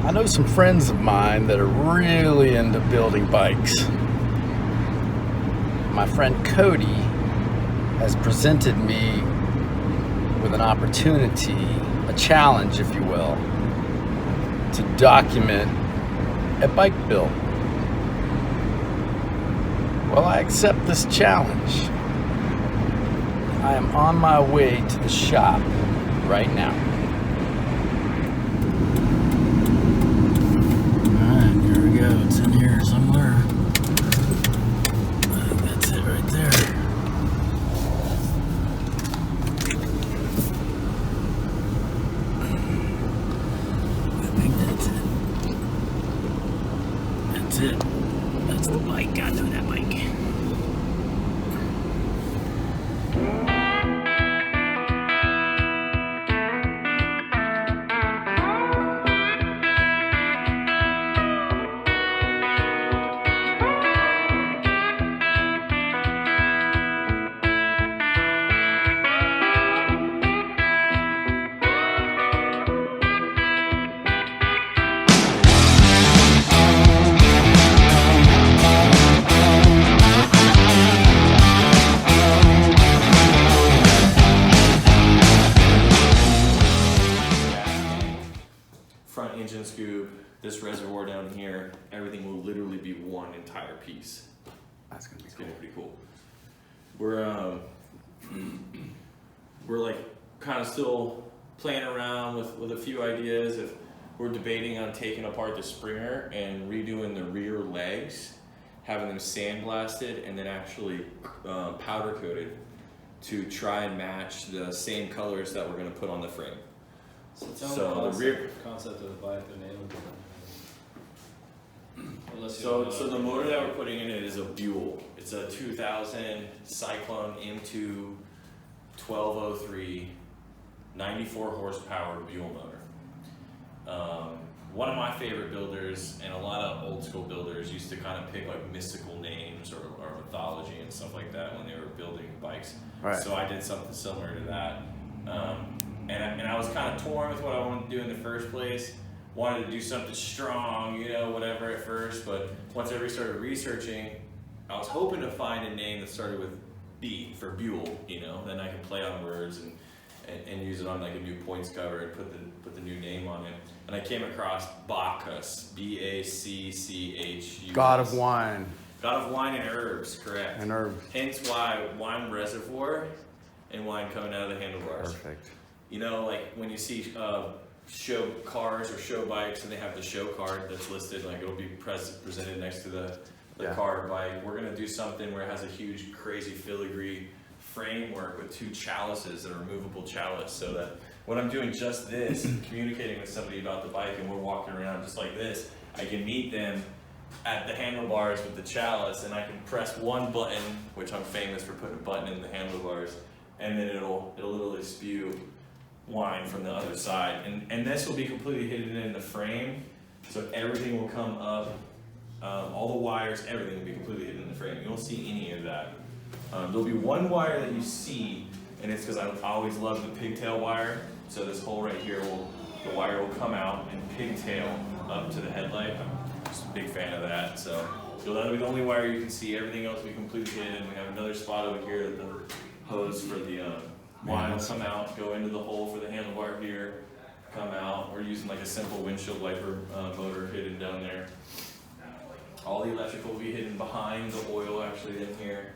I know some friends of mine that are really into building bikes. My friend Cody has presented me with an opportunity, a challenge, if you will, to document a bike build. Well, I accept this challenge. I am on my way to the shop right now. Alright, here we go. It's in here somewhere. I think that's it right there. I think that's it. That's it. That's the bike. I know that bike. Front engine scoop, this reservoir down here, everything will literally be one entire piece. That's gonna be It's gonna be pretty cool. We're like kind of still playing around with a few ideas. If we're debating on taking apart the Springer and redoing the rear legs, having them sandblasted and then actually powder coated to try and match the same colors that we're gonna put on the frame. So the rear concept of the bike, the name of it. So the motor that we're putting in it is a Buell. It's a 2000 Cyclone M2 1203 94 horsepower Buell motor. One of my favorite builders, and a lot of old school builders used to kind of pick like mystical names or mythology and stuff like that when they were building bikes. Right. So I did something similar to that. And I was kind of torn with what I wanted to do in the first place. Wanted to do something strong, whatever at first, but once I started researching, I was hoping to find a name that started with B for Buell, then I can play on words and use it on like a new points cover and put the new name on it. And I came across Bacchus, Bacchus. God of wine God of wine and herbs, correct. and herbs. Hence why wine reservoir and wine coming out of the handlebars. Perfect. Like when you see show cars or show bikes and they have the show card that's listed, like it'll be presented next to the car or bike. We're gonna do something where it has a huge, crazy filigree framework with two chalices that are removable chalice, so that when I'm doing just this, communicating with somebody about the bike and we're walking around just like this, I can meet them at the handlebars with the chalice and I can press one button, which I'm famous for putting a button in the handlebars, and then it'll literally spew wine from the other side, and this will be completely hidden in the frame, so everything will come up, all the wires, everything will be completely hidden in the frame. You won't see any of that. There'll be one wire that you see, and it's because I always love the pigtail wire. So this hole right here, the wire will come out and pigtail up to the headlight. I'm just a big fan of that. So that'll be the only wire you can see. Everything else will be completely hidden. We have another spot over here that the hose for the wine will come out, go into the hole for the handlebar here, come out. We're using like a simple windshield wiper motor hidden down there. All the electrical will be hidden behind the oil actually in here.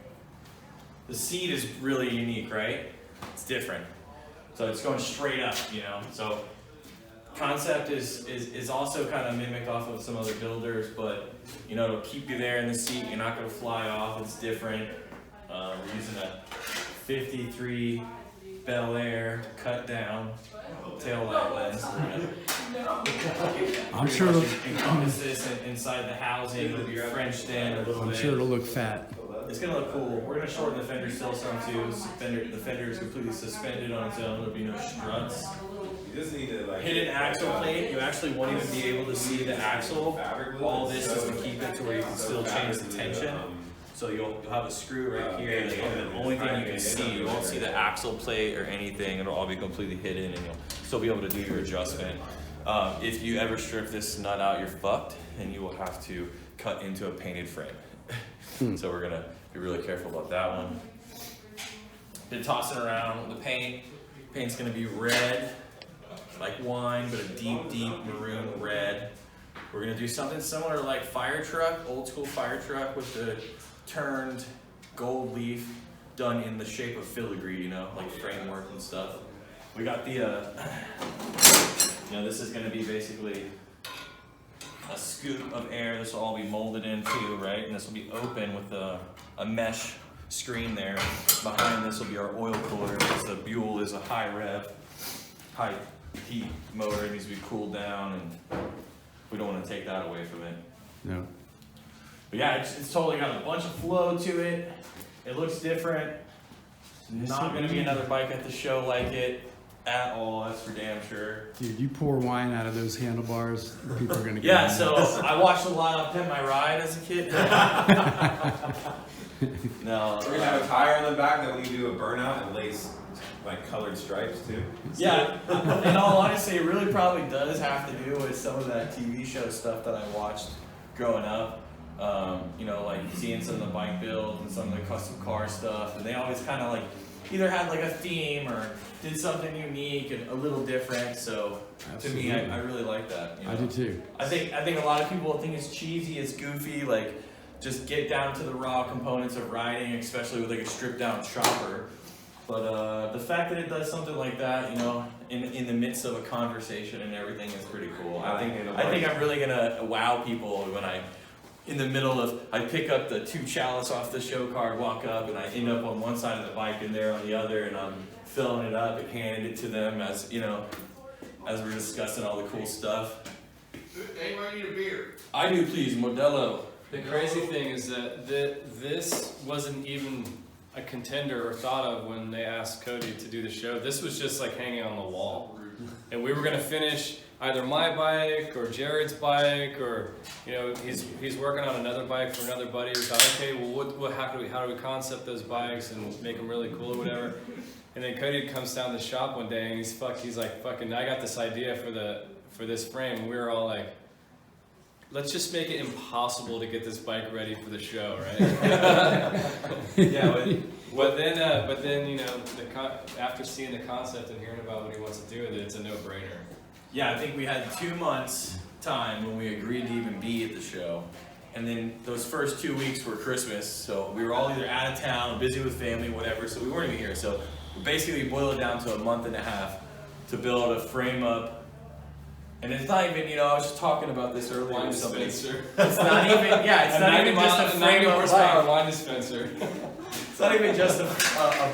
The seat is really unique, right? It's different. So it's going straight up, So concept is also kind of mimicked off of some other builders, but it'll keep you there in the seat. You're not going to fly off. It's different. We're using a 53 Bel Air cut down tail light lens. I'm sure it'll encompass this inside the housing. It'll be Frenched in a little bit. I'm sure it'll look fat. It's gonna look cool. We're gonna shorten the fender still some too. The fender is completely suspended on its own. There'll be no struts. Hidden axle plate. You actually won't even be able to see the axle. All this is to keep it to where you can still change the tension. So you'll have a screw right here, and the only thing you can see, you won't see the axle plate or anything. It'll all be completely hidden, and you'll still be able to do your adjustment. If you ever strip this nut out, you're fucked, and you will have to cut into a painted frame. So we're gonna be really careful about that one. Been tossing around the paint. Paint's gonna be red, like wine, but a deep, deep maroon red. We're gonna do something similar to like fire truck, old school fire truck with the turned gold leaf done in the shape of filigree, you know, like framework and stuff. We got the, this is gonna be basically a scoop of air. This will all be molded into, right? And this will be open with a mesh screen there. Behind this will be our oil cooler because the Buell is a high rev, high heat motor. It needs to be cooled down, and we don't want to take that away from it. No. But yeah, it's totally got a bunch of flow to it. It looks different. Not going to be another bike at the show like it at all, that's for damn sure. Dude, you pour wine out of those handlebars, people are gonna get Yeah, so I watched a lot of Pimp My Ride as a kid. No. We're gonna have a tire on the back that when you do a burnout and lace like colored stripes too. Yeah, in all honesty, it really probably does have to do with some of that TV show stuff that I watched growing up. Like seeing some of the bike builds and some of the custom car stuff, and they always kind of like either had like a theme or did something unique and a little different. So Absolutely. to me, I really like that. I do too. I think a lot of people think it's cheesy, it's goofy, like just get down to the raw components of riding, especially with like a stripped down chopper. But the fact that it does something like that, in the midst of a conversation and everything is pretty cool. I think I'm really gonna wow people when in the middle of, I pick up the 2 chalice off the show card, walk up, and I end up on one side of the bike and they're on the other, and I'm filling it up and handing it to them as we're discussing all the cool stuff. Anybody need a beer? I do, please, Modelo. The crazy thing is that this wasn't even a contender or thought of when they asked Cody to do the show. This was just like hanging on the wall. And we were gonna finish either my bike or Jared's bike, or he's working on another bike for another buddy. We thought, okay, well how do we concept those bikes and make them really cool or whatever. And then Cody comes down to the shop one day and he's like, fucking, I got this idea for this frame. And we were all like, let's just make it impossible to get this bike ready for the show, right? Yeah, but then after seeing the concept and hearing about what he wants to do with it, it's a no-brainer. Yeah, I think we had 2 months time when we agreed to even be at the show. And then those first 2 weeks were Christmas, so we were all either out of town, busy with family, whatever, so we weren't even here. So we basically boiled it down to a month and a half to build a frame up. And it's not even, I was just talking about this earlier Wine with somebody. dispenser. It's not even, it's not even just a frame up horsepower bike. wine dispenser. It's not even just a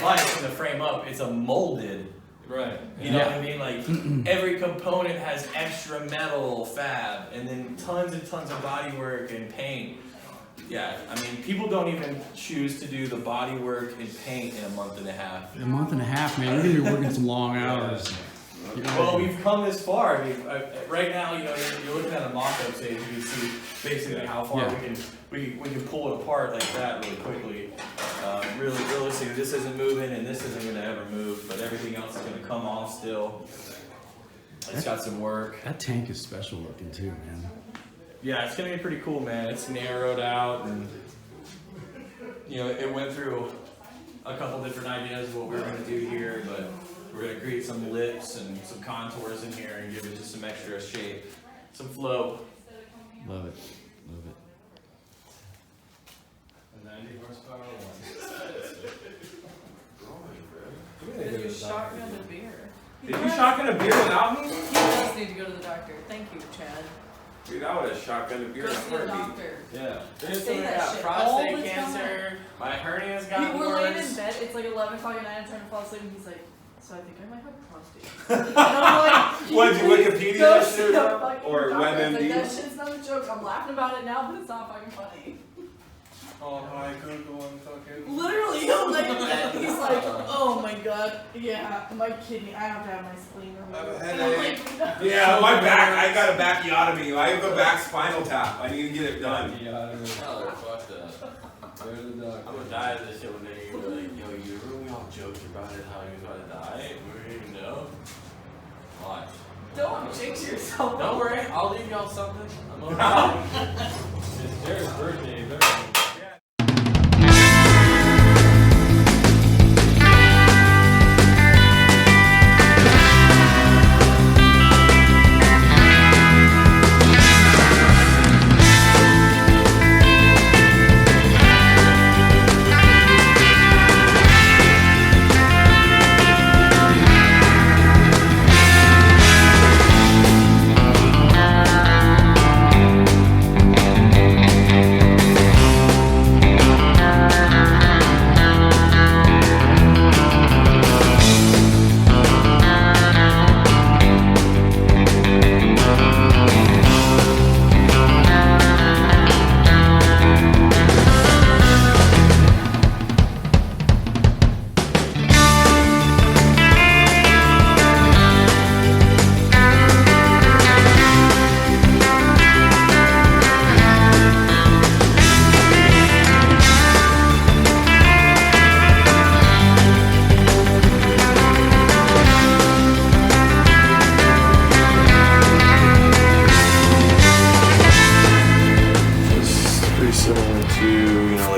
bike and a frame up, it's a molded. Right. You know what I mean? Like every component has extra metal fab and then tons and tons of body work and paint. Yeah, I mean, people don't even choose to do the body work and paint in a month and a half. A month and a half, man. You're gonna be working some long hours. Well, we've come this far. I mean, right now, you're looking at a mock-up stage. You can see basically how far we can pull it apart like that really quickly. Really realistically, this isn't moving and this isn't going to ever move, but everything else is going to come off still. It's got some work. That tank is special looking too, man. Yeah, it's going to be pretty cool, man. It's narrowed out, and it went through a couple different ideas of what we were going to do here, but we're going to create some lips and some contours in here and give it just some extra shape, some flow. Love it. Love it. A 90 horsepower one. Did you shotgun a beer? Did you shotgun a beer without me? He does need to go to the doctor. Thank you, Chad. Dude, I would have shotgunned a beer Go in a see the heartbeat. doctor. Yeah. There's say that shit all the prostate cancer. My hernia's gotten We're laying in worse. bed. It's like 11 o'clock at night. I'm trying to fall asleep, and he's like, "So I think I might have prostate." And I'm like, What, did you Wikipedia go that see shit a up? fucking Or doctor. It's WebMD? like, that shit's not a joke. I'm laughing about it now, but it's not fucking funny. Oh, hi, Google and fucking. Literally, he'll lay in bed. He's like, "Oh my god, yeah, my kidney. I have to have my spleen removed." I have a And I'm headache. like, Yeah, my back, I got a backiotomy. I have a back spinal tap. I need to get it done. Yeah, Tyler, fuck that. go to the doctor. I'm gonna die of this shit one day. You're like, yo, you remember we all joked about it, how he was about to die? We didn't even know. Watch. don't jinx yourself. so Don't worry, I'll leave y'all something. I'm okay. It's Jared's birthday. You better-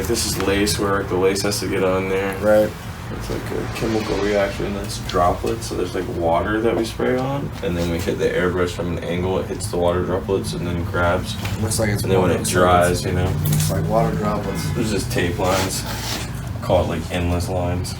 This is lace work. The lace has to get on there. Right. It's like a chemical reaction that's droplets. So there's like water that we spray on, and then we hit the airbrush from an angle. It hits the water droplets and then grabs. Looks like it's. And then when it dries, you know, It's like water droplets. there's just tape lines. Call it like endless lines.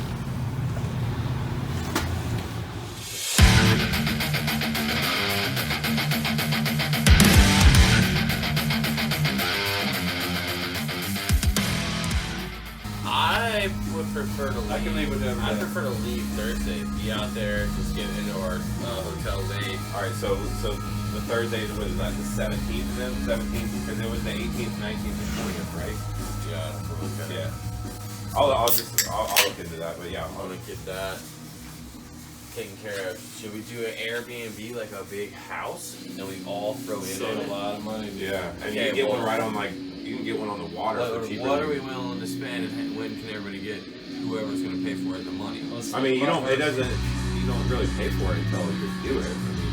I would prefer to leave. I can leave whatever. I prefer to leave Thursday. Be out there, just get into our hotel late. Alright, so the Thursday was that the 17th then? 17th, because it was the 18th, 19th, and 20th, right? Yeah, so we're gonna, Yeah. I'll look into that, but yeah. I want to get that taken care of. Should we do an Airbnb, like a big house, and we all throw in Save it? a lot of money. Dude. Yeah, and you Okay, can get one well- right on like, you can get one on the water for cheaper. What are we willing to spend, and when can everybody get whoever's going to pay for it the money? I mean, you don't really pay for it until you just do it. I mean,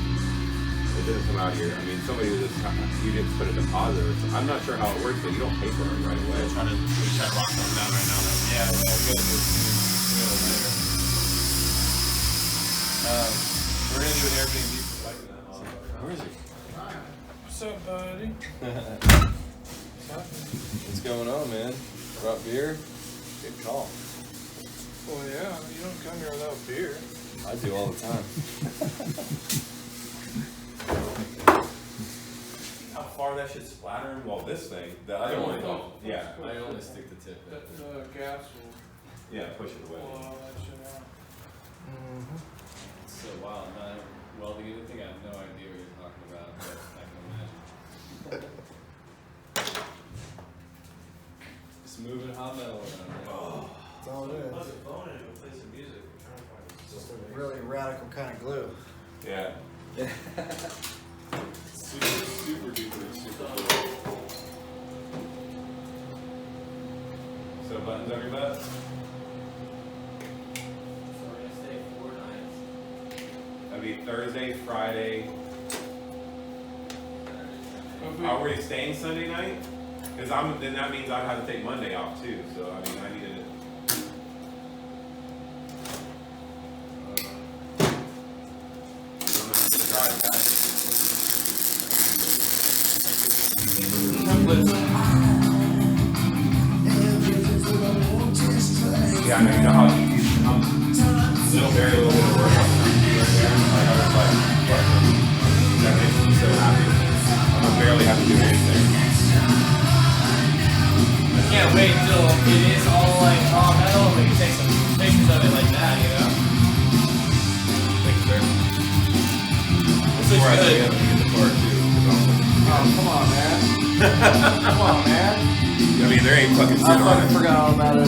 it doesn't come out of your, I mean, somebody was just, you didn't put a deposit or something. I'm not sure how it works, but you don't pay for it right away. We're trying to lock something down right now. Yeah, well, we gotta do it later. We're gonna do an Airbnb for like that. Where is he? What's up, buddy? What's going on, man? Brought beer? Good call. Well, yeah, you don't come here without beer. I do all the time. How far that shit splattering? Well, this thing, the other one, yeah, I only stick the tip in. The gas will yeah, push it away. pull all that shit out. It's so wild. Not welding anything. I have no idea what you're talking about, but I can imagine. Just moving hot metal around. Right? That's all it is. Just a really radical kind of glue. Yeah. Super duper super cool. So buttons every butt? So we're going to stay 4 nights. That'd be Thursday, Friday. If we- Are we staying Sunday night? Cause then that means I'd have to take Monday off too, so I mean, I needed it. Drive back. Yeah, I know, you know how little very little bit of work on the computer there. Like I was like, that makes me so happy. I don't barely have to do anything. I can't wait till it is all like raw metal and we can take some pictures of it like that, you know? Thanks, sir. This Before I looks get good. the part too. Oh, come on, man. Come on, man. I mean, there ain't fucking shit I on fucking it. forgot all about it.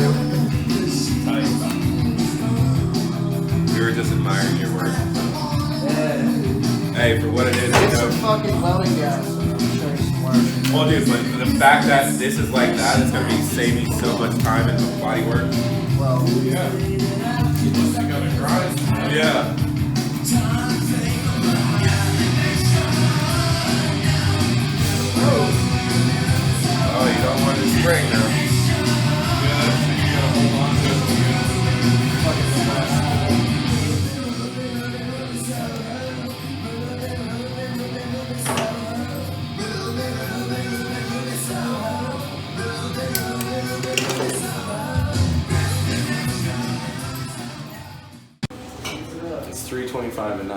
We were just admiring your work. Yeah. Hey, for what it is, Get you some know. fucking welding guys. Show you some work. Well, dude, but the fact that this is like that is gonna be saving so much time in body work. Well, Yeah. You just gotta grind. Yeah.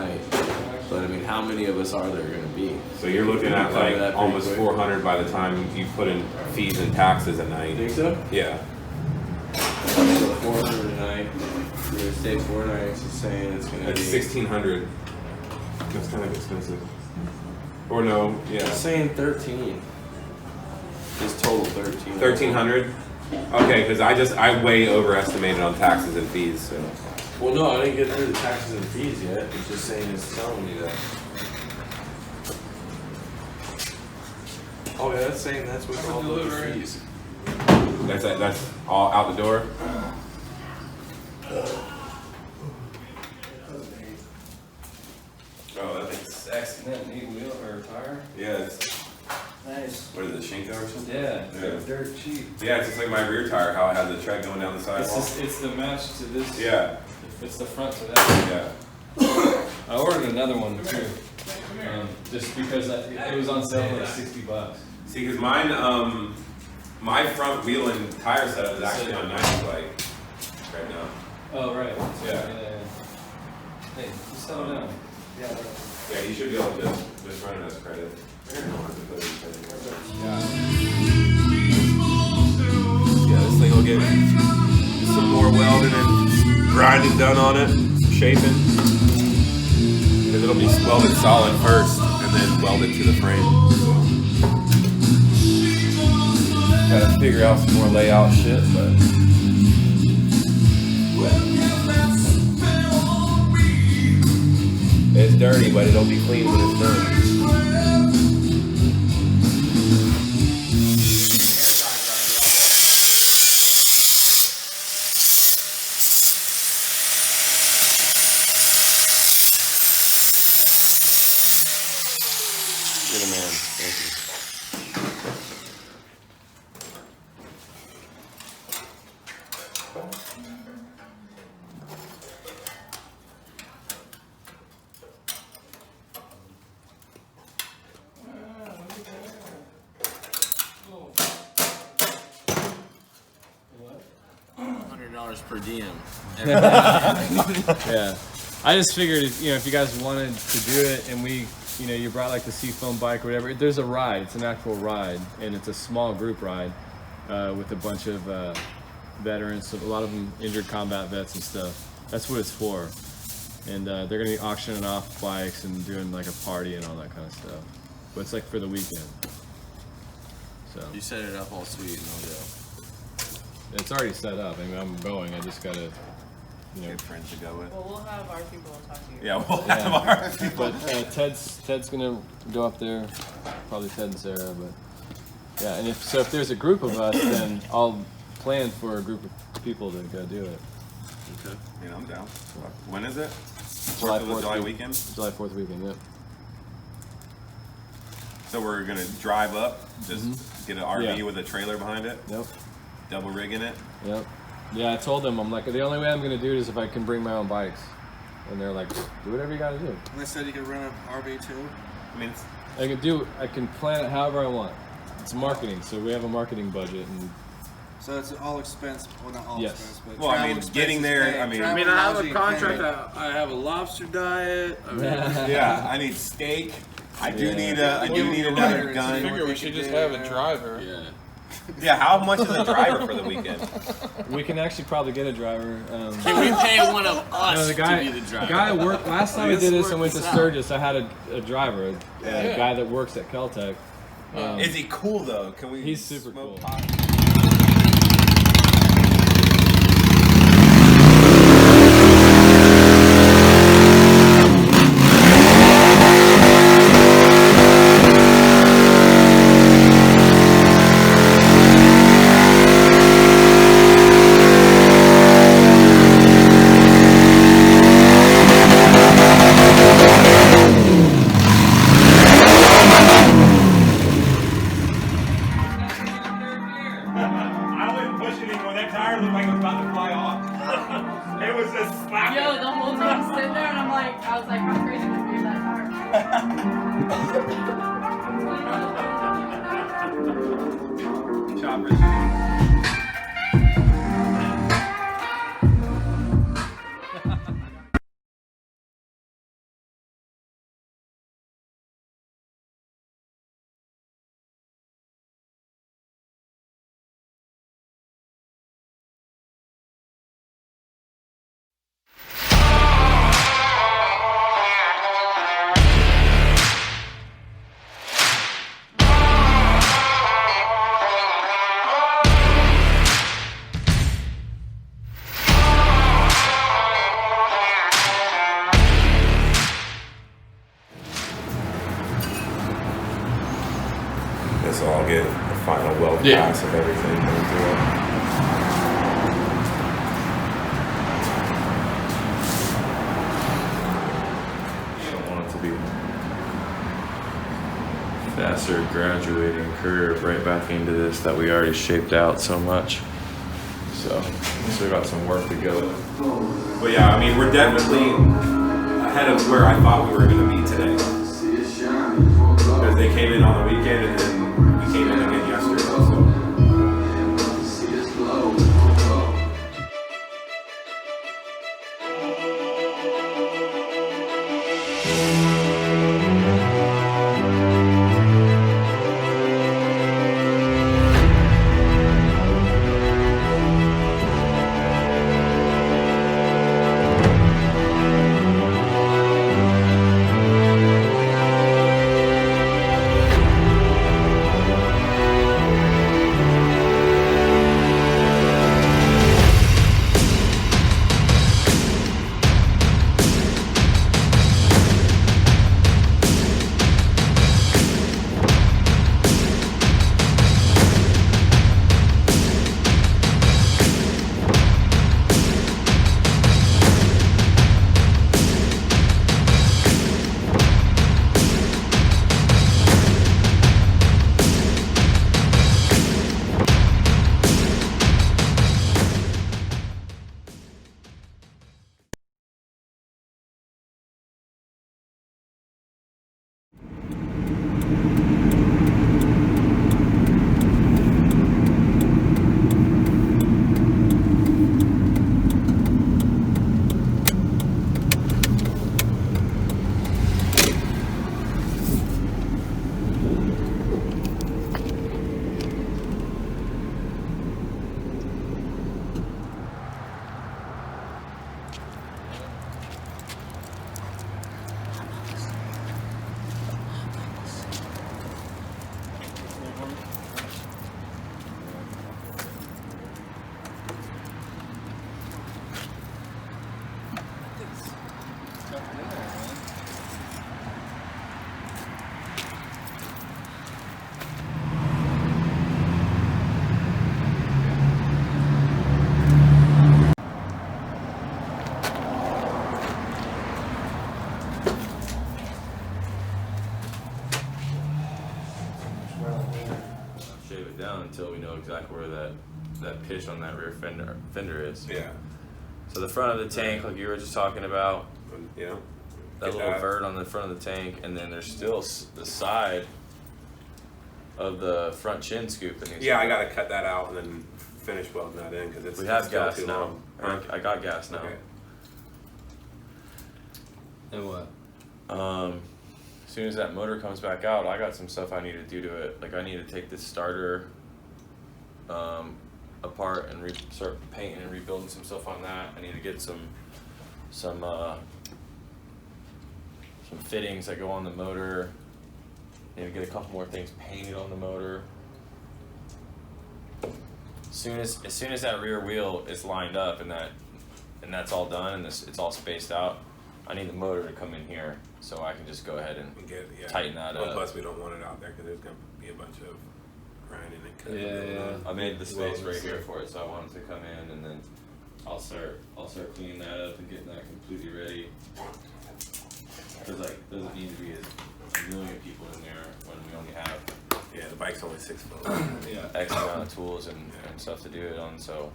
night. But I mean, how many of us are there going to be? So you're looking at Cover that like pretty almost quick. 400 by the time you put in fees and taxes a night. Think so? Yeah. So 400 a night. You're going to stay 4 nights. It's saying it's going to That's be 1,600. That's kind of expensive. Or no, yeah. It's saying 13. It's total 13. 1,300. Okay, because I way overestimated on taxes and fees. So. Well, no, I didn't get through the taxes and fees yet. It's just saying it's telling me that. Oh yeah, that's saying that's with all the fees. That's all out the door. Oh, that thing's sexy. Isn't that a neat wheel or tire? Yeah, it's, Nice. what is it, Shinko or something? Yeah, Yeah. dirt cheap. Yeah, it's just like my rear tire, how it has the tread going down the It's sidewall. just, it's the match to this. Yeah, It's the front to that. yeah. I ordered another one too, just because it was on sale for like $60. See, because mine, my front wheel and tire setup is actually on 90 bike right now. Oh right. Yeah. Hey, just settle down. Yeah, you should be able to just run it as credit. Yeah, this thing will get some more welding and grinding done on it, shaping. Because it'll be welded solid first and then welded to the frame. Gotta figure out some more layout shit, but. It's dirty, but it'll be clean when it's done. You're the man. Thank you. $100 per diem. Yeah, I just figured if you guys wanted to do it and you brought like the Seafoam bike or whatever, there's a ride. It's an actual ride and it's a small group ride with a bunch of veterans, so a lot of them injured combat vets and stuff. That's what it's for. And they're gonna be auctioning off bikes and doing like a party and all that kind of stuff. But it's like for the weekend. So You set it up all sweet, no doubt. it's already set up. I mean, I'm going. I just gotta, Good friends to go with. Well, we'll have our people talk to you. Yeah, we'll have our people. But Ted's gonna go up there, probably Ted and Sarah. But yeah, and if there's a group of us, then I'll plan for a group of people to go do it. Okay. Yeah, I'm down. When is it? July 4th of 4th July week- weekend? July 4th weekend. Yep. So we're gonna drive up, just get an RV Yeah. with a trailer behind it, Yep. double rigging it. Yep. Yeah, I told them I'm like the only way I'm gonna do it is if I can bring my own bikes, and they're like, do whatever you gotta do. And they said you could rent an RV too. I mean, I can plan it however I want. It's marketing, so we have a marketing budget, and So it's all expense. Well, not all Yes. expense, but Well, I travel mean, expenses getting there, paid, I mean- travel, I mean, I have lodging a contract. paid. I have a lobster diet. I mean, yeah, I need steak. I do Yeah. need another Figure gun. Figure we should just have a driver. yeah. Yeah, how much is a driver for the weekend? we can actually probably get a driver. Can we pay one of us No, the guy, to be the driver? guy worked last time I Let's did this. I work went to this out. Sturgis. I had a driver, a guy that works at Caltech. Is he cool though? Can we? He's super smoke cool. pot? I wouldn't push it anymore. That tire looked like it was about to fly off. It was just slapping. Yo, the whole time I'm sitting there and I was like, how crazy would it be that car? Choppers. so I'll get the final weld pass of everything going through it. You don't want it to be faster graduating curve right back into this that we already shaped out so much. So we got some work to go. But yeah, I mean, we're definitely ahead of where I thought we were going to be today. Because they came in on the weekend and then we came in again yesterday. So. Shave it down until we know exactly where that pitch on that rear fender is. Yeah. So the front of the tank, like you were just talking about, You know? that little vert on the front of the tank, and then there's still the side of the front chin scoop that needs Yeah, to I be- gotta cut that out and then finish welding that in because it's We have still gas too now. long. Huh? I got gas now. Okay. And what? As soon as that motor comes back out, I got some stuff I need to do to it. Like I need to take this starter apart and start painting and rebuilding some stuff on that. I need to get some fittings that go on the motor. I need to get a couple more things painted on the motor. As soon as that rear wheel is lined up and that's all done and it's all spaced out, I need the motor to come in here so I can just go ahead and tighten that Well, up. plus, we don't want it out there because there's gonna be a bunch of grinding and cutting. Yeah. I made the space right here for it, so I wanted to come in and then I'll start cleaning that up and getting that completely ready. Cause like, doesn't need to be a million people in there when we only have Yeah, the bike's only 6 foot. Yeah. X amount of tools and stuff to do it on, so.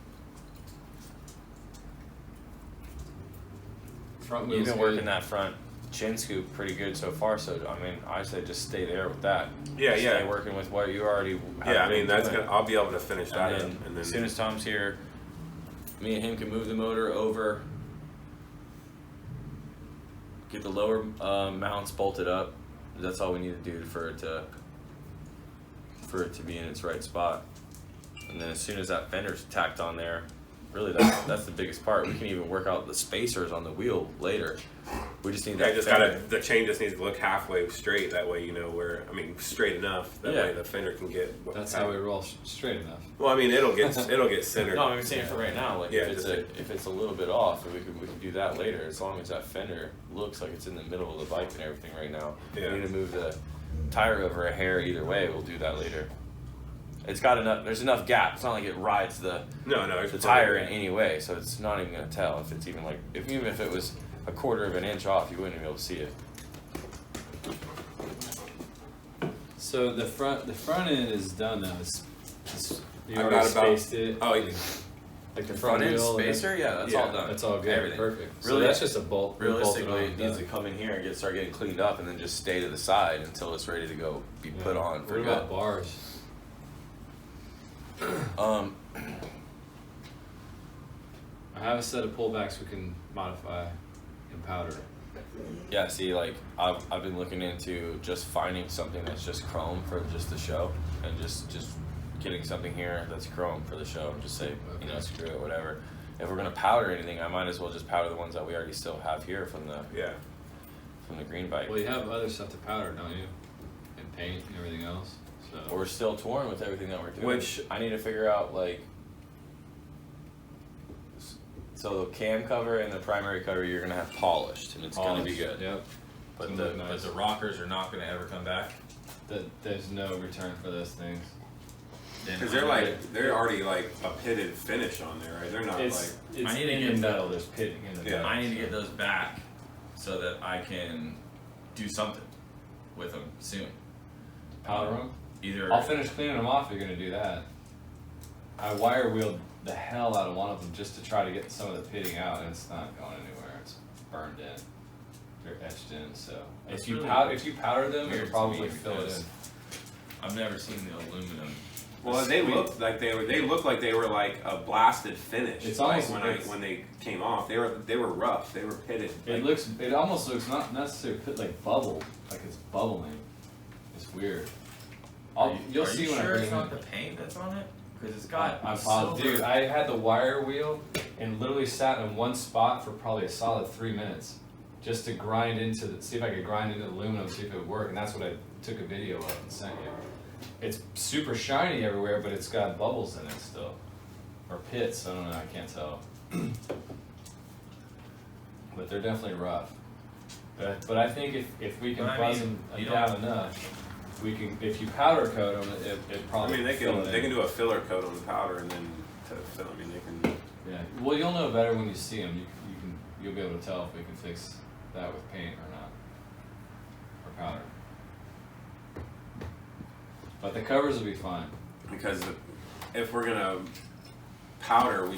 Front You've wheel's been good. working that front chin scoop pretty good so far, so I mean, I say just stay there with that. Yeah, Stay yeah. working with what you already have Yeah, I mean been that's doing. gonna. I'll be able to finish that up, And then and then as soon as Tom's here, me and him can move the motor over, get the lower mounts bolted up. That's all we need to do for it to be in its right spot. And then as soon as that fender's tacked on there, really that's the biggest part. We can even work out the spacers on the wheel later. We just need that. The chain just needs to look halfway straight. That way, straight enough. That way the fender can get. That's how we roll, straight enough. Well, I mean, it'll get centered. No, I'm saying for right now, like Yeah, if it's a little bit off, we can do that later. As long as that fender looks like it's in the middle of the bike and everything right now. Yeah. We need to move the tire over a hair either way. We'll do that later. It's got enough. There's enough gap. It's not like it rides the tire in any way, so it's not even gonna tell if it's even like even if it was a quarter of an inch off, you wouldn't be able to see it. So the front end is done now. You I've already got about- spaced it. Oh, you Like the Front end wheel and spacer, yeah, that's all done. That's all good. Everything. Perfect. So Really, that's just a bolt. we bolted Realistically, on it needs done. to come in here and start getting cleaned up, and then just stay to the side until it's ready to go be put on for What good. about bars? I have a set of pullbacks we can modify in powder. Yeah, see, like I've been looking into just finding something that's just chrome for just the show, and just getting something here that's chrome for the show, and just say, screw it, whatever. If we're gonna powder anything, I might as well just powder the ones that we already still have here from the green bike. Well, you have other stuff to powder, don't you? And paint and everything else. So We're still torn with everything that we're doing. Which- I need to figure out so the cam cover and the primary cover you're gonna have polished, and it's gonna be good. Yep. But It's the gonna look nice. but the rockers are not gonna ever come back. There's no return for those things. because they're already like a pitted finish on there, right? They're not It's I need to in get the metal. There's pitting in the Yeah. metal. I need to get those back so that I can do something with them soon. Powder them. Either I'll finish cleaning them off if you're gonna do that. I wire wheeled the hell out of one of them just to try to get some of the pitting out, and it's not going anywhere. It's burned in. They're etched in. So That's if you really powder them, weird you'll to probably me fill it because in. I've never seen the aluminum. Well, they looked like they were like a blasted finish. It's like almost- when they came off, they were rough. They were pitted. It almost looks not necessarily like bubble, like it's bubbling. It's weird. You'll see when I bring it's it not in. the paint that's on it? Because it's got I'm silver. positive. Dude, I had the wire wheel and literally sat in one spot for probably a solid 3 minutes just to grind see if I could grind into the aluminum, see if it would work, and that's what I took a video of and sent you. It's super shiny everywhere, but it's got bubbles in it still. Or pits, I don't know, I can't tell. But they're definitely rough. But I think if we can But I buzz mean, them you down enough, we can, if you powder coat them, it I probably mean, they fill it can in. do a filler coat on the powder and then to fill. I mean, they can. Yeah, well, you'll know better when you see them. You'll be able to tell if we can fix that with paint or not, or powder. But the covers will be fine. Because if we're gonna powder,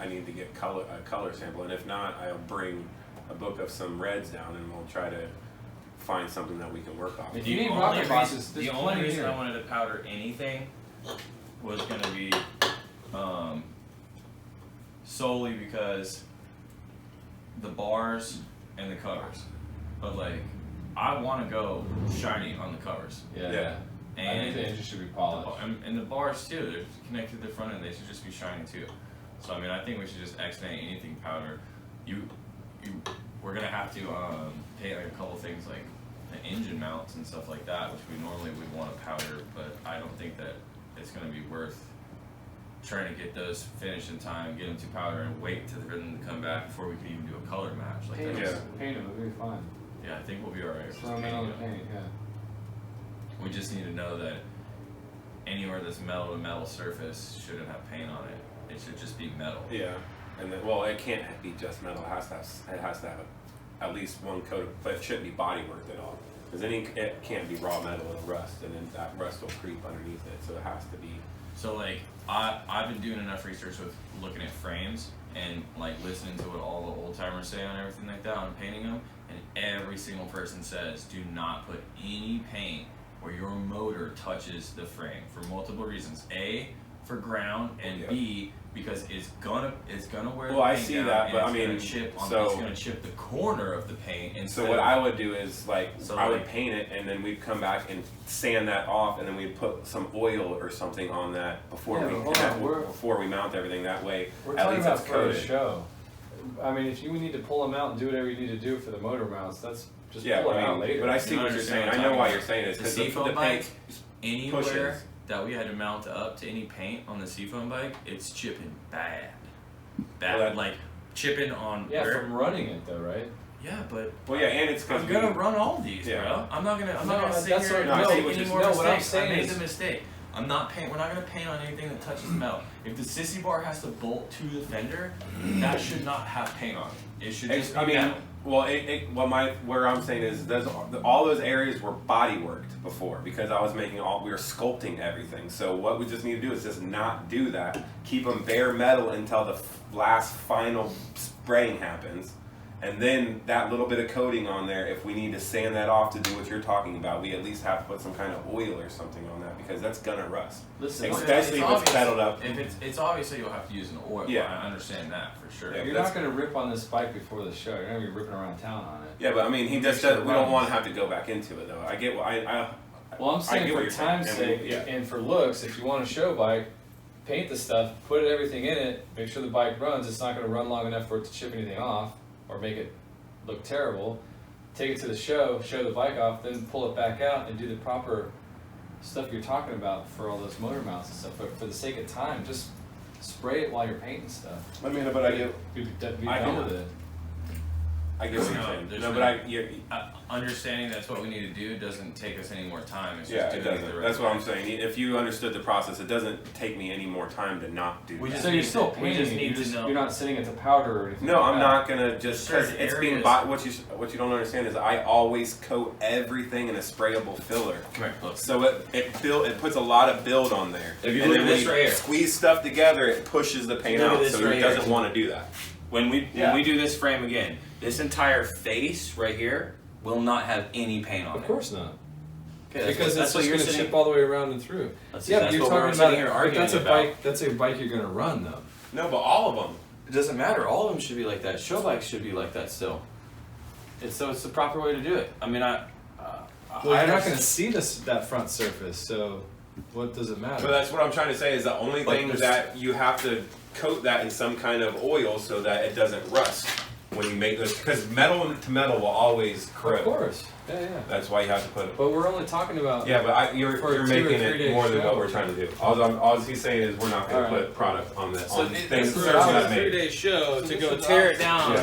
I need to get a color sample, and if not, I'll bring a book of some reds down, and we'll try to find something that we can work off. If you need rocket boxes, there's The only plenty reason here. I wanted to powder anything was gonna be solely because the bars and the covers. But like, I want to go shiny on the covers. Yeah. I think And the engine should be polished. and the bars too, they're connected to the front end, they should just be shiny too. So I mean, I think we should just extend anything powder. We're gonna have to paint like a couple things like the engine mounts and stuff like that, which we normally would want to powder, but I don't think that it's gonna be worth trying to get those finished in time, get them to powder, and wait till the rhythm to come back before we can even do a color match. Like Paint that's- them, paint them, it'll be fine. yeah, I think we'll be alright. with Throw just them in on the painting paint, yeah. we just need to know that anywhere that's metal to metal surface shouldn't have paint on it. It should just be metal. Yeah, and then it can't be just metal. It has to have at least one coat, but it shouldn't be bodywork at all. Because then it can't be raw metal and rust, and then that rust will creep underneath it. So it has to be. So like I've been doing enough research with looking at frames and like listening to what all the old timers say on everything like that on painting them, and every single person says do not put any paint where your motor touches the frame for multiple reasons. A, for ground, and Yeah. B, because it's gonna wear Well, the I paint see down, that, and but it's I mean, gonna chip on, so- it's gonna chip the corner of the paint. So what I would do is like So I would like- paint it and then we'd come back and sand that off and then we'd put some oil or something on that before Yeah, we but hold on, we're- before we mount everything that way. We're At talking least about it's for a coated. show. I mean, if you need to pull them out and do whatever you need to do for the motor mounts, that's just Yeah, pull it I out mean, later. but I see You what you're understand saying. what I I'm know talking why about. you're saying this The because Seafoam the bike, paint anywhere pushes. that we had to mount up to any paint on the Seafoam bike, it's chipping bad. Well, that- Like chipping on yeah, where. from running it though, right? Yeah, but Well, yeah, and it's because I'm gonna run all these, Yeah. bro. I'm not No, gonna sit that's here what- and no, make what any you're- more no, what I'm mistakes. saying I made is- the mistake. I'm not paint. We're not gonna paint on anything that touches metal. If the sissy bar has to bolt to the fender, that should not have paint on it. It should just be I mean, metal. well, where I'm saying is all those areas were body worked before because I was we were sculpting everything. So what we just need to do is just not do that. Keep them bare metal until the last final spraying happens. And then that little bit of coating on there, if we need to sand that off to do what you're talking about, we at least have to put some kind of oil or something on that because that's gonna rust. Listen, Especially if it's obvious. metaled up. If it's obviously you'll have to use an oil. Yeah. I understand that for sure. Yeah. you're that's- not gonna rip on this bike before the show. You're gonna be ripping around town on it. Yeah, but I mean, he just Sure, does, we don't runs. want to have to go back into it though. I get what Well, I'm I saying get what for you're saying, time's and sake yeah. and for looks, if you want a show bike, paint the stuff, put everything in it, make sure the bike runs. It's not going to run long enough for it to chip anything off or make it look terrible. Take it to the show the bike off, then pull it back out and do the proper stuff you're talking about for all those motor mounts and stuff. But for the sake of time, just spray it while you're painting stuff. I mean, but I get Be I done get with it. what you're No, saying. there's No, no- but Understanding that's what we need to do doesn't take us any more time. It's yeah, just it doing it doesn't. the right That's what way. I'm saying. If you understood the process, it doesn't take me any more time to not do We that. just So you're need still to- we painting just it. need to know. You're not sitting it to powder or anything. No, like I'm that. not gonna just because Certain it's being areas- what you don't understand is I always coat everything in a sprayable filler. Come here, look. So it puts a lot of build on there. If you and look then at this when right you here. squeeze stuff together, it pushes the paint Look at out. this So right it here. doesn't want to do that. When we Yeah. do this frame again, this entire face right here will not have any paint on it. Of course not. Okay, Because that's it's what just you're going to sitting. chip all the way around and through. That's, Yeah, but that's you're what talking we're about sitting it. here But arguing that's a about. bike. That's a bike you're going to run though. No, but all of them. It doesn't matter. All of them should be like that. Show bikes should be like that still. It's the proper way to do it. I mean, Well, you're not going to see that front surface, so what does it matter? But that's what I'm trying to say is the only But thing there's- that you have to coat that in some kind of oil so that it doesn't rust when you make this because metal to metal will always Of corrode. course. Yeah, yeah. That's why you have to put it. But we're only talking about. Yeah, but For a you're 2 or making 3 it day more than show. what we're trying to do. All he's saying is we're not going to Alright. put product on the So on things For services a I've made. 3-day show to go tear it down. Yeah.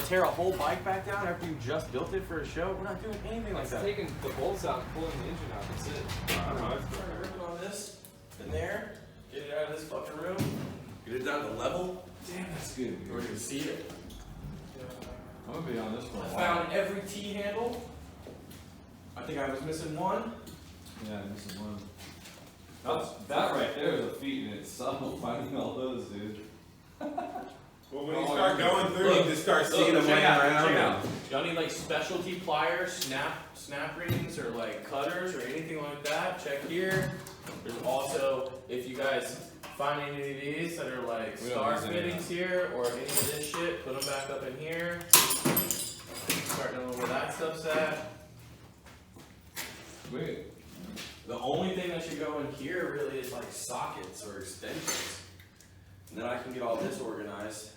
Tear a whole bike back down after you just built it for a show. We're not doing anything like that. taking the bolts out and pulling the engine out. That's it. Ripping on this in there. Get it out of this fucking room. Get it down to level. Damn, that's good. We're gonna see it. I'm gonna be on this for a I while. found every T handle. I think I was missing one. Yeah, I'm missing one. That right there is a feat in itself. Finding all those, dude. Well, when you you start start going going through, you just start seeing them laying around. Y'all need like specialty pliers, snap rings, or like cutters, or anything like that. Check here. There's also, if you guys find any of these that are like We don't star use any of fittings here, or any of this shit, put them back up in here. Start knowing where that stuff's at. Wait. The only thing that should go in here really is like sockets or extensions. And then I can get all this organized.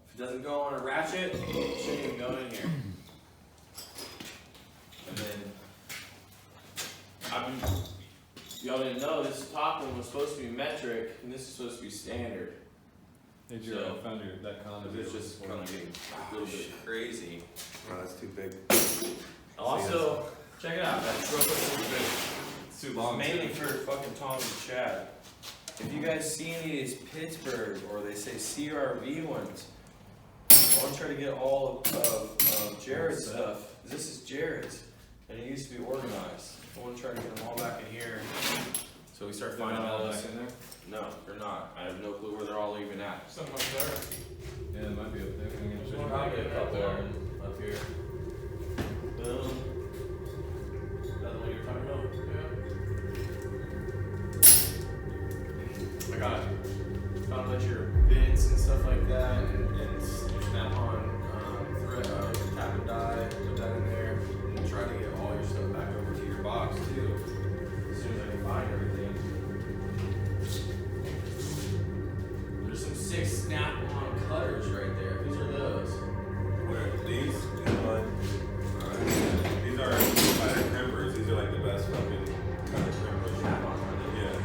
If it doesn't go on a ratchet, it shouldn't even go in here. And then, y'all didn't know, this top one was supposed to be metric, and this is supposed to be standard. Hey, Drew, I found that condom. It's just kind of getting a little bit crazy. Oh, that's too big. Also, check it out, that's real quick. It's mainly for fucking Tom and Chad. If you guys see any of these Pittsburgh or they say CRV ones, I want to try to get all of Jared's stuff. This is Jared's, and it used to be organized. I want to try to get them all back in here, so we start finding all this. in there? No, they're not. I have no clue where they're all even at. Some up there. Yeah, it might be up there. There's probably a couple up here. Boom. Is that the one you're talking about? Yeah. box too. As soon as I can find everything. There's some sick snap-on cutters right there. These are those. Where these? These are cutter crimpers. These are like the best fucking cutter crimpers. Snap-on, are they? Yeah.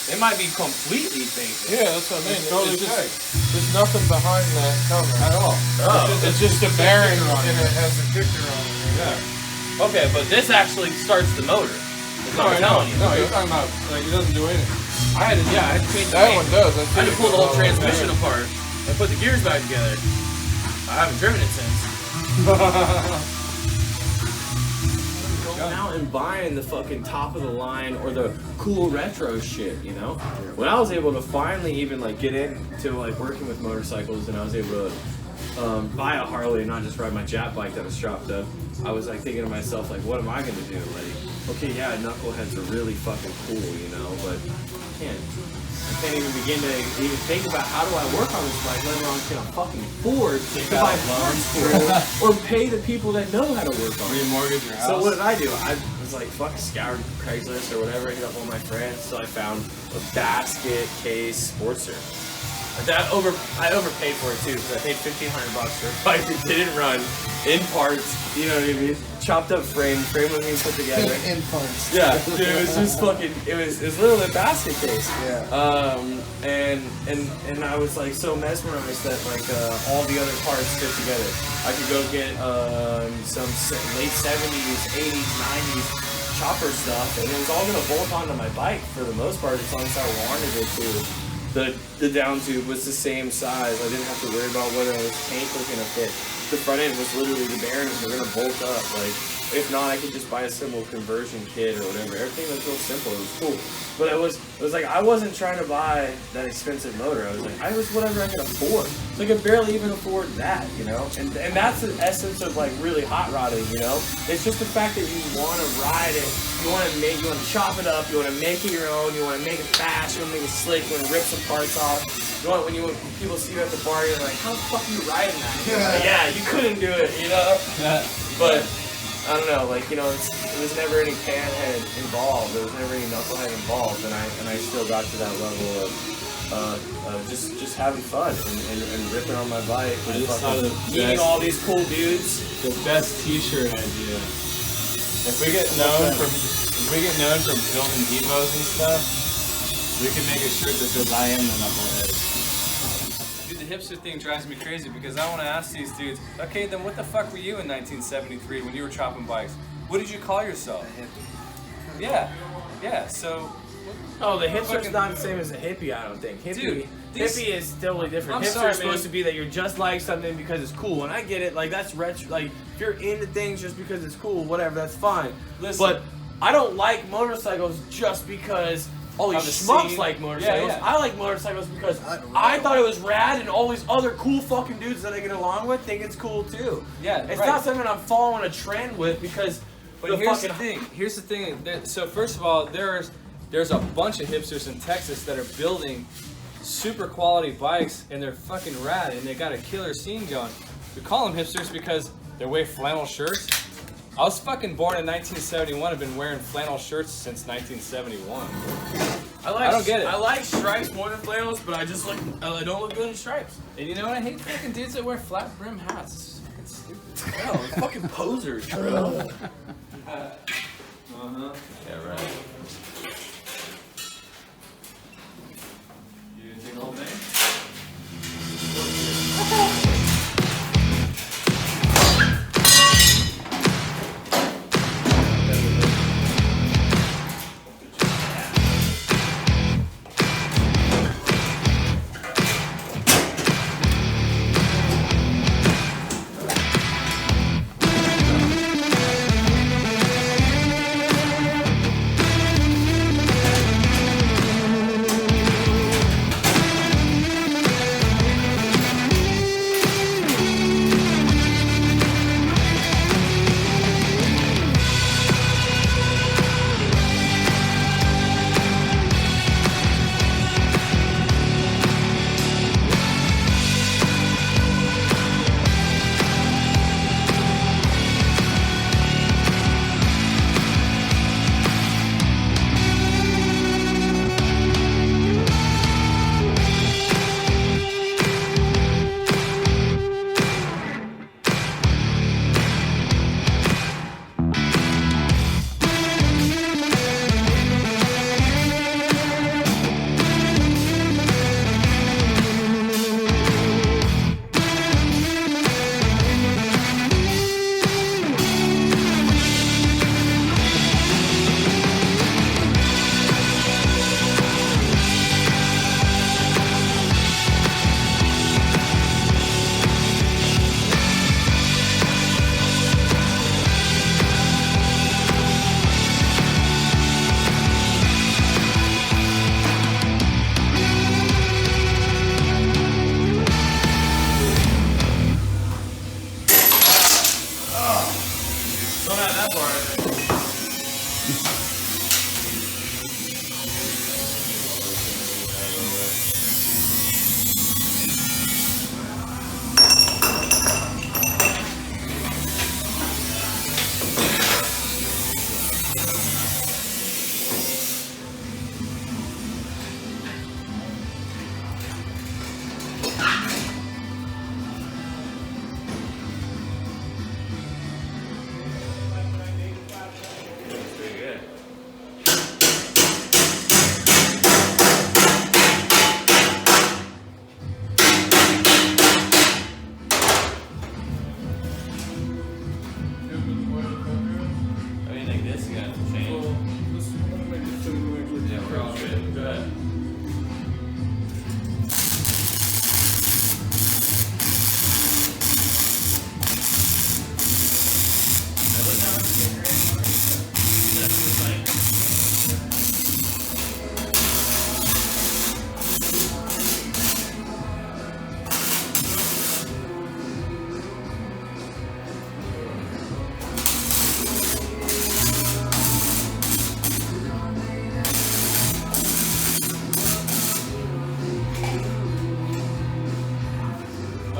It might be completely fake. Yeah, that's what I mean. It's totally just, fake. there's nothing behind that cover at all. It's just a bearing and it has a picture on it. Yeah. Okay, but this actually starts the motor. That's what I'm telling you. No, you're talking about like it doesn't do anything. I had to change the That paint. one does. I had to pull the whole transmission apart and put the gears back together. I haven't driven it since. Going out and buying the fucking top of the line or the cool retro shit, you know? When I was able to finally even like get into like working with motorcycles and I was able to buy a Harley and not just ride my Jap bike that was strapped up, I was like thinking to myself like, what am I gonna do? Like, okay, yeah, knuckleheads are really fucking cool, you know, but I can't even begin to even think about how do I work on this bike, let alone can I fucking afford to buy parts for it or pay the people that know how to work on it. Remortgage your house. So what did I do? I was like, fuck, scoured Craigslist or whatever, hit up all my friends, so I found a basket case Sportster. I overpaid for it too, because I paid $1,500 for a bike that didn't run in parts, you know what I mean? Chopped up frame wasn't even put together. In parts. Yeah, dude, it was just fucking, it was literally a basket case. Yeah. And I was like so mesmerized that like all the other parts fit together. I could go get some late 70s, 80s, 90s chopper stuff, and it was all gonna bolt onto my bike for the most part as long as I wanted it to. The down tube was the same size. I didn't have to worry about whether this tank was gonna fit. The front end was literally the bearings were gonna bolt up. Like, if not, I could just buy a simple conversion kit or whatever. Everything was real simple. It was cool. But it was like I wasn't trying to buy that expensive motor. I was like, I was whatever I could afford. So I could barely even afford that, you know? And that's the essence of like really hot rodding, you know? It's just the fact that you wanna ride it, you wanna chop it up, you wanna make it your own, you wanna make it fast, you wanna make it slick, you wanna rip some parts off. When people see you at the bar, you're like, how the fuck are you riding that? Like, yeah, you couldn't do it, you know? But I don't know, like, you know, there was never any panhead involved, there was never any knucklehead involved, and I still got to that level of just having fun and ripping on my bike and meeting all these cool dudes. The best T-shirt idea. If we get known from filming Devos and stuff, we can make a shirt that says "I am the knucklehead." Dude, the hipster thing drives me crazy because I want to ask these dudes, okay, then what the fuck were you in 1973 when you were chopping bikes? What did you call yourself? Yeah, so Oh, the hipster's not the same as a hippie, I don't think. Hippie, Dude, hippie is totally different. I'm Hipster's sorry, supposed man. to be that you're just like something because it's cool, and I get it. Like that's retro. Like if you're into things just because it's cool, whatever, that's fine. Listen. But I don't like motorcycles just because all these Of the schmucks scene. like motorcycles. Yeah, yeah. I like motorcycles because I thought it was rad, and all these other cool fucking dudes that I get along with think it's cool too. Yeah, It's right. not something I'm following a trend with because. But here's the thing. Here's the thing. So first of all, there's a bunch of hipsters in Texas that are building super quality bikes, and they're fucking rad, and they got a killer scene going. We call them hipsters because they wear flannel shirts. I was fucking born in 1971. I've been wearing flannel shirts since 1971. I don't get it. I like stripes more than flannels, but I don't look good in stripes. And you know what? I hate fucking dudes that wear flat brim hats. It's fucking stupid. No, they're fucking posers, bro. Yeah, right. You didn't take the whole thing?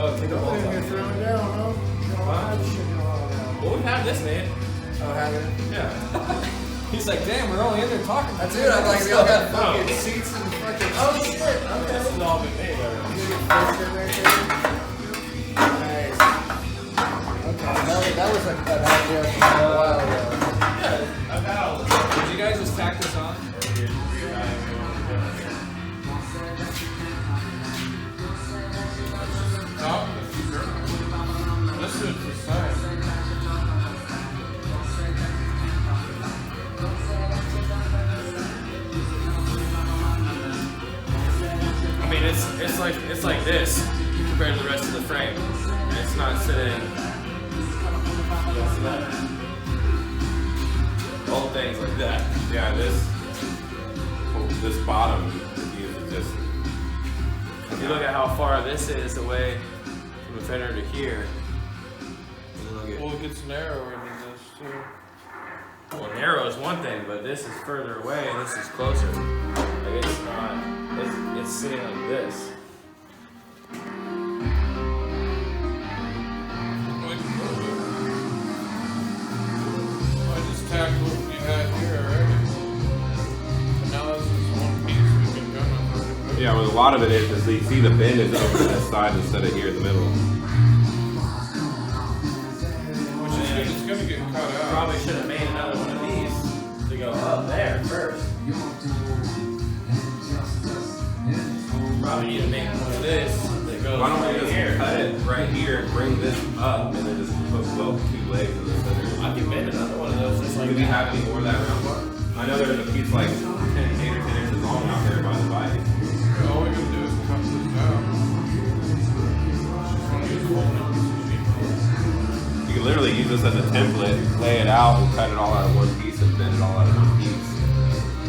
Oh, take the whole time. Well, we've had this, man. Oh, have it? Yeah. He's like, damn, we're only in there talking. That's it. I'm like, we all got fucking Oh. seats and fucking. Oh shit! Okay. This has all been made already. Nice. Okay, that was an idea from a while ago. I've had all this. Did you guys just tack this on? No? This is the same. Old things like that. Yeah, this bottom is just. If you look at how far this is away from the fender to here, and then look at Well, it gets narrower than this too. well, narrow is one thing, but this is further away and this is closer. Like it's not. It's sitting like this. I just tacked what we had here already. And now this is one piece we can go with. Yeah, well, a lot of it is you see the bend is over to this side instead of here in the middle. Which is good. It's gonna get cut out. Probably should have made another one of these to go up there first. Probably need to make one of this that goes Why don't we right just here. cut it right here, bring this up, and then just put weld 2 legs in the center? I can make another one of those just like Do we that. have any more of that round bar? I know there's a piece like 8 or 10 inches long out there by the bike. All we gotta do is cut this out. Just wanna use the whole number. You can literally use this as a template, lay it out, and cut it all out of one piece, and bend it all out of one piece.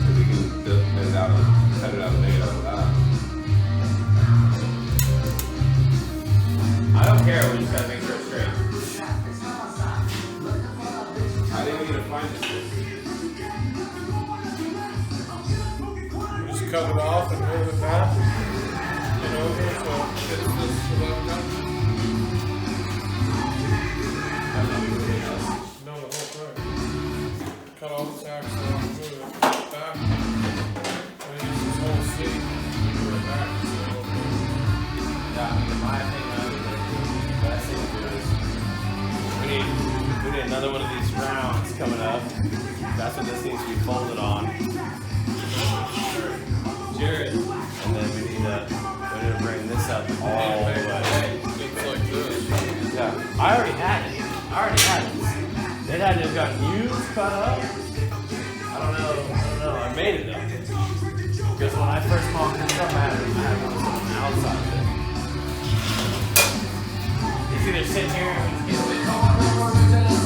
And we can bend it out and cut it out and make it out of that. I don't care, we just gotta make sure it's straight. I think we need to find this. Just cut it off and move it back and over so it fits this left down. No, the whole thing. Cut all the tacks off, move it back. And then use this whole seat and move it back. Yeah, in my opinion, the best thing to do is we need another one of these rounds coming up. That's what this needs to be folded on. Jared. And then we need to bring this up all the way. It's like this. Yeah, I already had it. It had to have gotten used, cut up. I don't know. I made it though. Because when I first mocked this up, I had one on the outside of it. It's either sitting here and we just get it.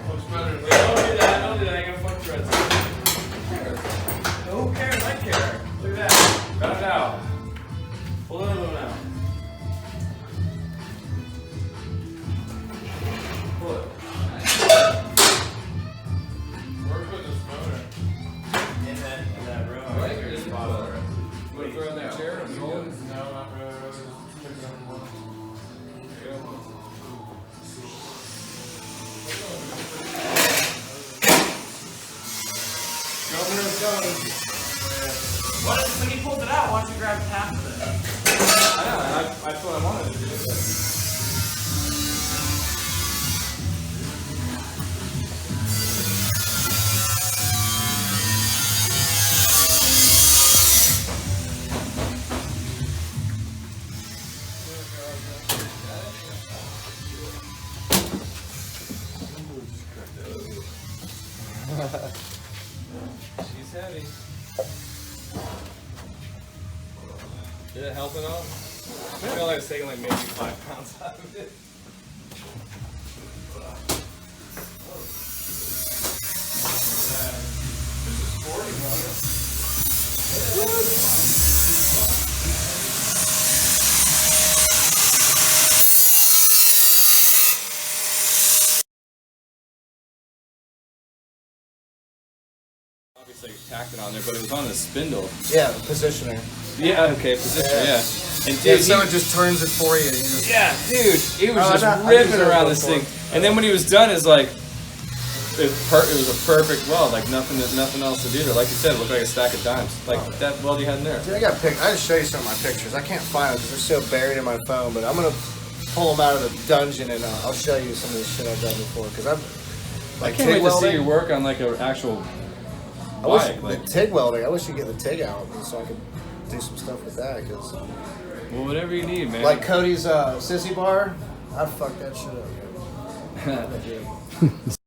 Looks better than Don't do that. I got fuck threads. Who cares? I care. Look at that. Cut it out. Pull another one out. Pull it. Where put this motor? In that room. Right here. Just bottom. Put it in that chair and hold it? No, not really. I'll just pick it up more. Governor's done. When he pulled it out, why don't you grab half of it? I know, that's what I wanted to do. She's heavy. Did it help at all? I feel like it's taking like maybe 5 pounds out of it. Obviously tacked it on there, but it was on the spindle. Yeah, positioner. Yeah, okay, position, yeah. And Yeah, dude, someone just turns it for you. And you just, yeah, dude, he was Oh, just I ripping deserve around one this for thing. it. And then when he was done, it's like, it was a perfect weld, like nothing else to do there. Like you said, it looked like a stack of dimes. Like that weld you had in there. Dude, I got I just show you some of my pictures. I can't find them because they're so buried in my phone. But I'm gonna pull them out of the dungeon and I'll show you some of this shit I've done before. Because I'm I like can't wait TIG to see welding. your work on like an actual I wish bike. Like, the TIG welding. I wish you could get the TIG out so I could do some stuff with that. Because well, whatever you need, man. like Cody's sissy bar, I'd fuck that shit up. Legit.